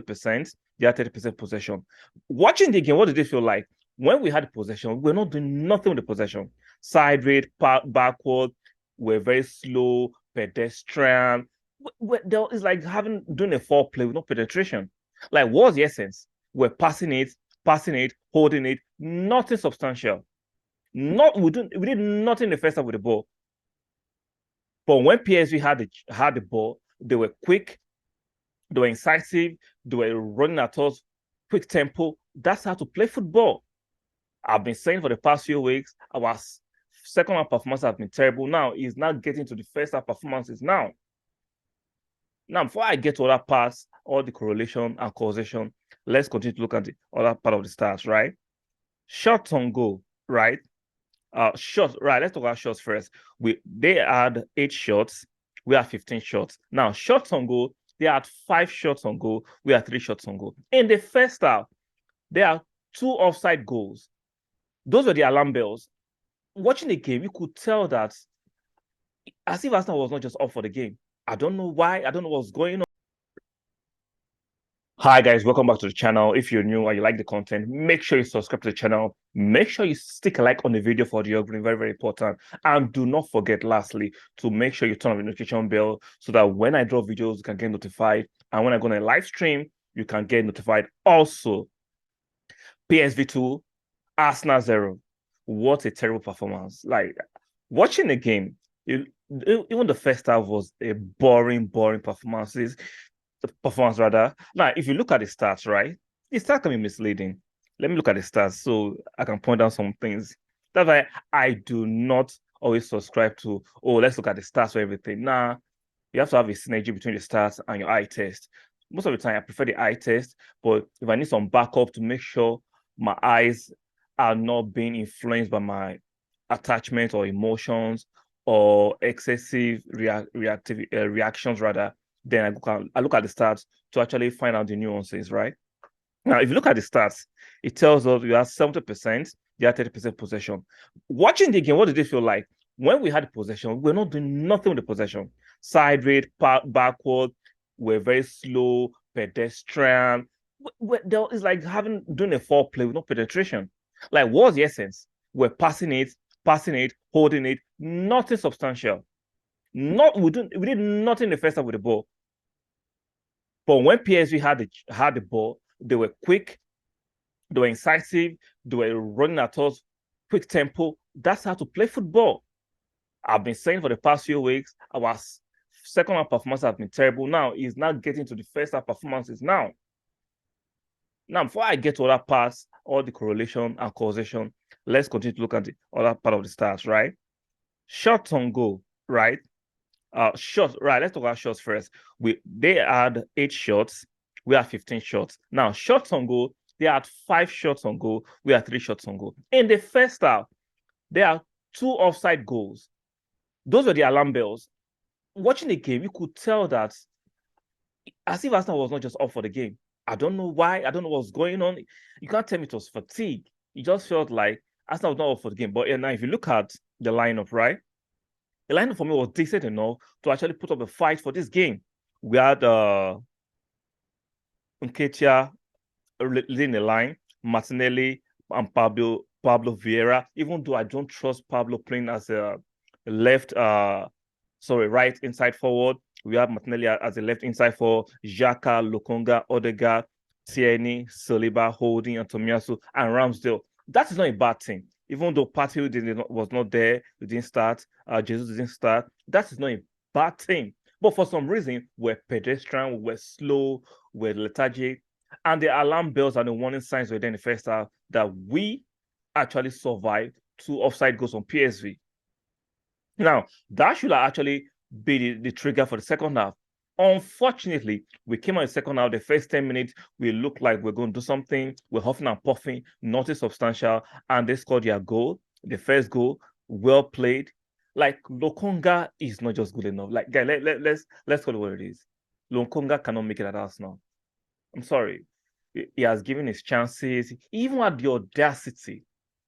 30%, they had 30% possession. Watching the game, what did it feel like? When we had possession, we're not doing nothing with the possession. Side rate, backward, we're very slow, pedestrian. It's like doing a foreplay with no penetration. Like, what's the essence? We're passing it, holding it, nothing substantial. We did nothing in the first half with the ball. But when PSV had the ball, they were quick, they were incisive, they were running at us, quick tempo. That's how to play football. I've been saying for the past few weeks, our second half performance has been terrible. Now he's not getting to the first half performances now. Now, before I get to other parts, all the correlation and causation, let's continue to look at the other part of the stats, right? Shots on goal, right? Shots, right? Let's talk about shots first. They had 8 shots, we had 15 shots. Now, shots on goal, they had 5 shots on goal, we had 3 shots on goal. In the first half, there are 2 offside goals. Those were the alarm bells. Watching the game, you could tell that as if Arsenal was not just up for the game. I don't know why. I don't know what's going on. Hi guys, welcome back to the channel. If you're new and you like the content, make sure you subscribe to the channel. Make sure you stick a like on the video for the upgrade, very, very important. And do not forget, lastly, to make sure you turn on the notification bell so that when I drop videos, you can get notified. And when I go on a live stream, you can get notified. Also, PSV 2, Arsenal 0. What a terrible performance. Like, watching the game, even the first half was a boring performance rather. Now, if you look at the stats, right, the stats can be misleading. Let me look at the stats so I can point out some things. That's why I do not always subscribe to, oh, let's look at the stats for everything. Nah, you have to have a synergy between the stats and your eye test. Most of the time, I prefer the eye test, but if I need some backup to make sure my eyes are not being influenced by my attachment or emotions or excessive reactions, rather, then I look at the stats to actually find out the nuances, right? Now, if you look at the stats, it tells us we have 70%, they have 30% possession. Watching the game, what did it feel like? When we had possession, we're not doing nothing with the possession. Side rate, backward, we're very slow, pedestrian. It's like doing a foreplay with no penetration. Like, what's the essence? We're passing it, holding it, nothing substantial. We did nothing in the first half with the ball. But when PSV had the ball, they were quick, they were incisive, they were running at us, quick tempo. That's how to play football. I've been saying for the past few weeks, our second half performance has been terrible. Now he's not getting to the first half performances now. Now, before I get to other parts, all the correlation and causation, let's continue to look at the other part of the stats, right? Shots on goal, right? Shots, right? Let's talk about shots first. They had 8 shots, we had 15 shots. Now, shots on goal, they had 5 shots on goal, we had 3 shots on goal. In the first half, there are 2 offside goals. Those were the alarm bells. Watching the game, you could tell that as if Arsenal was not just up for the game. I don't know why. I don't know what's going on. You can't tell me it was fatigue. It just felt like Arsenal was not up for the game. But now, if you look at the lineup, right? The lineup for me was decent enough to actually put up a fight for this game. We had Nketiah leading the line, Martinelli and Pablo Vieira. Even though I don't trust Pablo playing as a right inside forward, we have Martinelli as a left inside forward, Xhaka, Lokonga, Odegaard, Tierney, Saliba, Holding, and Tomiyasu, and Ramsdale. That is not a bad thing. Even though Partey was not there, he didn't start, Jesus didn't start, that is not a bad thing. But for some reason, we're pedestrian, we're slow, we're lethargic, and the alarm bells and the warning signs were there in the first half that we actually survived 2 offside goals on PSV. Now, that should actually be the trigger for the second half. Unfortunately, we came on the second half, the first 10 minutes, we looked like we're going to do something. We're huffing and puffing, nothing substantial, and they scored their goal, the first goal, well played. Like, Lokonga is not just good enough. Like, guys, let's call it what it is. Lokonga cannot make it at Arsenal. I'm sorry. He has given his chances. He even had the audacity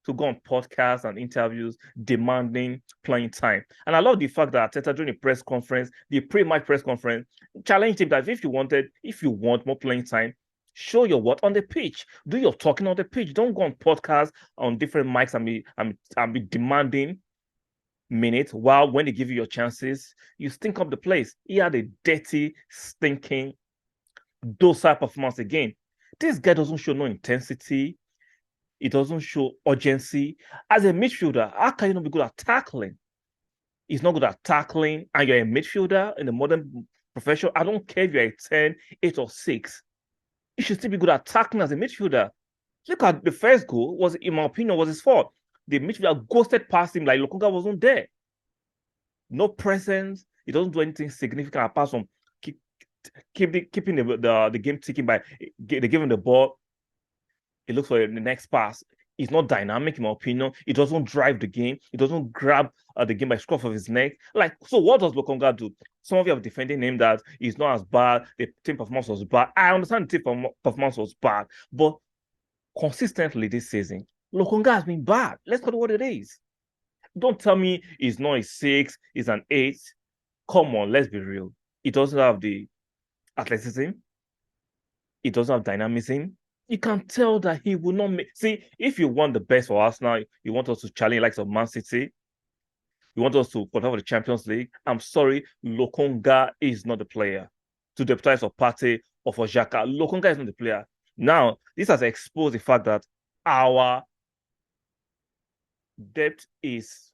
to go on podcasts and interviews demanding playing time. And I love the fact that Arteta during the press conference, the pre-match press conference, challenged him that if you want more playing time, show your what on the pitch. Do your talking on the pitch. Don't go on podcasts on different mics and be demanding minutes, while when they give you your chances, you stink up the place. He had a dirty, stinking, docile performance again. This guy doesn't show no intensity. It doesn't show urgency. As a midfielder, how can you not be good at tackling? He's not good at tackling, and you're a midfielder in the modern profession. I don't care if you're a 10, 8, or 6. You should still be good at tackling as a midfielder. Look at the first goal, was, in my opinion, was his fault. The midfielder ghosted past him like Lokonga wasn't there. No presence. He doesn't do anything significant apart from keeping the game ticking by giving the ball. He looks for the next pass. He's not dynamic, in my opinion. He doesn't drive the game. He doesn't grab the game by scruff of his neck. Like, so what does Lokonga do? Some of you are defending him that he's not as bad. The team performance was bad. I understand the team performance was bad, but consistently this season, Lokonga has been bad. Let's call it what it is. Don't tell me he's not a 6, he's an 8. Come on, let's be real. He doesn't have the athleticism. He doesn't have dynamism. You can tell that he will not make. See, if you want the best for Arsenal, you want us to challenge likes of Man City, you want us to qualify for the Champions League. I'm sorry, Lokonga is not the player to deputize for Partey or for Xhaka. Lokonga is not the player. Now, this has exposed the fact that our depth is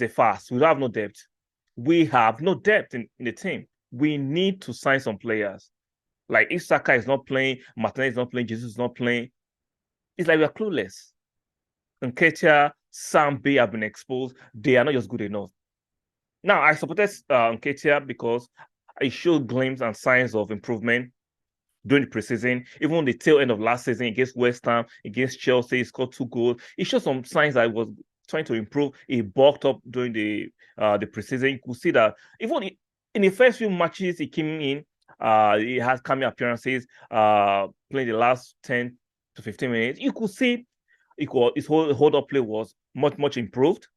a farce. We don't have no depth. We have no depth in the team. We need to sign some players. Like, if Saka is not playing, Martinez is not playing, Jesus is not playing, it's like we are clueless. Nketiah, Sambi have been exposed. They are not just good enough. Now, I supported Nketiah because it showed glimpses and signs of improvement during the preseason. Even the tail end of last season against West Ham, against Chelsea, he scored 2 goals. It showed some signs that he was trying to improve. He bulked up during the preseason. You could see that even in the first few matches he came in, he has cameo appearances, playing the last 10 to 15 minutes. You could see his hold-up play was much improved.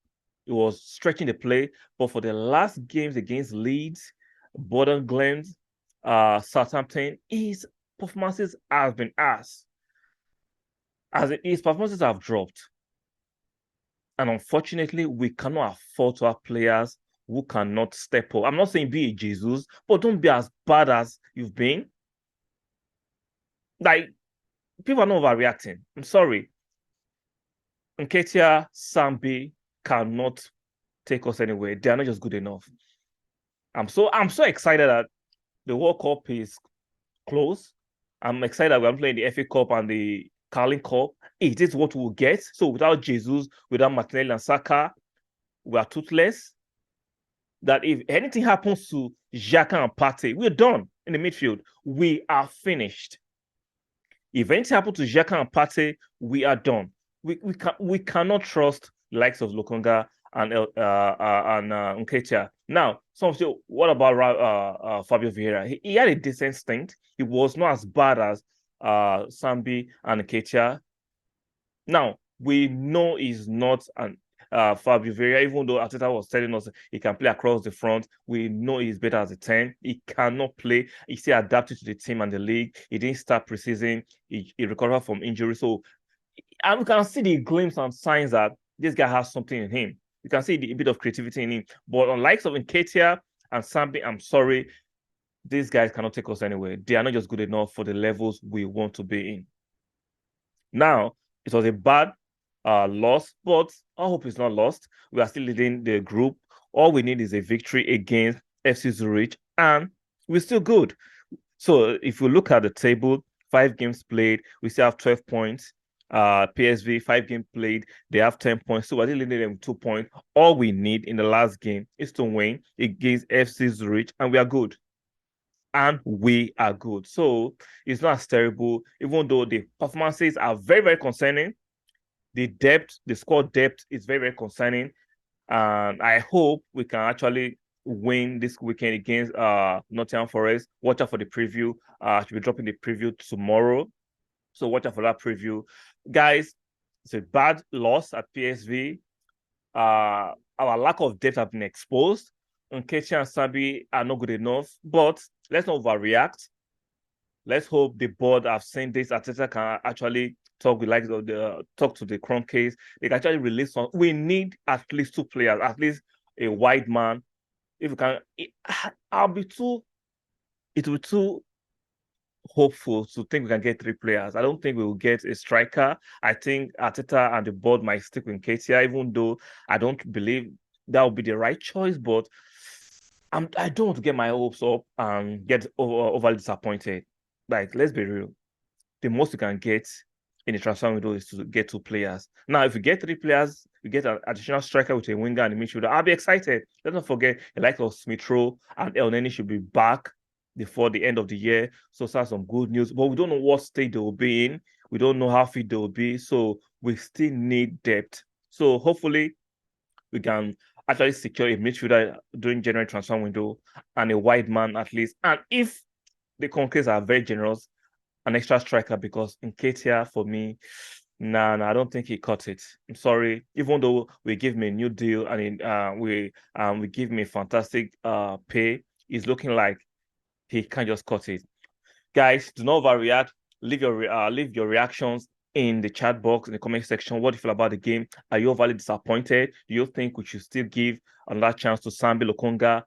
It was stretching the play. But for the last games against Leeds, Borden Glens, Southampton, his performances have been asked. His performances have dropped. And unfortunately, we cannot afford to have players who cannot step up. I'm not saying be a Jesus, but don't be as bad as you've been. Like, people are not overreacting. I'm sorry. Nketiah, Sambi cannot take us anywhere. They are not just good enough. I'm so excited that the World Cup is close. I'm excited that we're playing the FA Cup and the Carling Cup. It is what we'll get. So without Jesus, without Martinelli and Saka, we are toothless. That if anything happens to Xhaka and Partey, we're done in the midfield. We are finished. If anything happens to Xhaka and Partey, we are done. We cannot trust the likes of Lokonga and Nketiah. Now, some say, what about Fabio Vieira? He had a decent stint. He was not as bad as Sambi and Nketiah. Now, we know he's not an Fabio Vieira, even though Arteta was telling us he can play across the front. We know he's better as a 10. He cannot play. He's still adapted to the team and the league. He didn't start preseason. He recovered from injury. So, and we can see the glimpse and signs that this guy has something in him. You can see a bit of creativity in him. But on likes of Nketiah and Sambi, I'm sorry, these guys cannot take us anywhere. They are not just good enough for the levels we want to be in. Now, it was a bad loss, but I hope it's not lost. We are still leading the group. All we need is a victory against FC Zurich, and we're still good. So if you look at the table, 5 games played, we still have 12 points. PSV, 5 games played, they have 10 points. So we're still leading them with 2 points. All we need in the last game is to win against FC Zurich, and we are good. And we are good. So it's not as terrible, even though the performances are very, very concerning. The depth, the squad depth is very, very concerning. And I hope we can actually win this weekend against Nottingham Forest. Watch out for the preview. I should be dropping the preview tomorrow. So watch out for that preview. Guys, It's a bad loss at PSV. Our lack of depth have been exposed. Nketiah and Sabi are not good enough, but let's not overreact. Let's hope the board have seen this. Arteta can actually talk with talk to the Cron case. They can actually release some. We need at least 2 players, at least a wide man. If we can, I'll be too. It will be too hopeful to think we can get 3 players. I don't think we will get a striker. I think Arteta and the board might stick with Nketiah, even though I don't believe that would be the right choice. But I don't want to get my hopes up and get overly disappointed. Like, let's be real. The most you can get in the transfer window is to get 2 players. Now, if you get 3 players, you get an additional striker with a winger and a midfielder, I'll be excited. Let's not forget, the likes of Smith Rowe and El Neni should be back before the end of the year. So that's some good news. But we don't know what state they will be in. We don't know how fit they will be. So we still need depth. So hopefully we can actually secure a midfielder during January transfer window and a wide man at least. And if the Conquers are very generous, an extra striker, because Nketiah, for me, nah, I don't think he cut it. I'm sorry. Even though we give him a new deal and we give him a fantastic pay, it's looking like he can't just cut it. Guys, do not overreact. Leave your reactions in the chat box, in the comment section. What do you feel about the game? Are you overly disappointed? Do you think we should still give another chance to Sambi Lokonga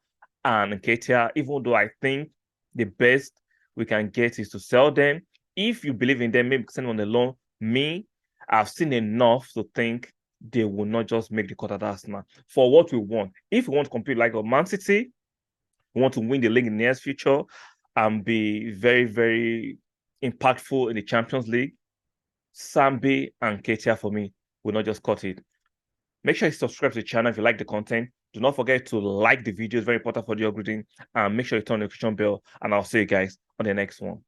and Nketiah, even though I think the best we can get is to sell them? If you believe in them, maybe send them on the loan. Me, I've seen enough to think they will not just make the cut at Arsenal for what we want. If we want to compete like a Man City, we want to win the league in the near future and be very, very impactful in the Champions League, Sambi and Ketia, for me, will not just cut it. Make sure you subscribe to the channel if you like the content. Do not forget to like the video. It's very important for the algorithm. And make sure you turn on the notification bell. And I'll see you guys on the next one.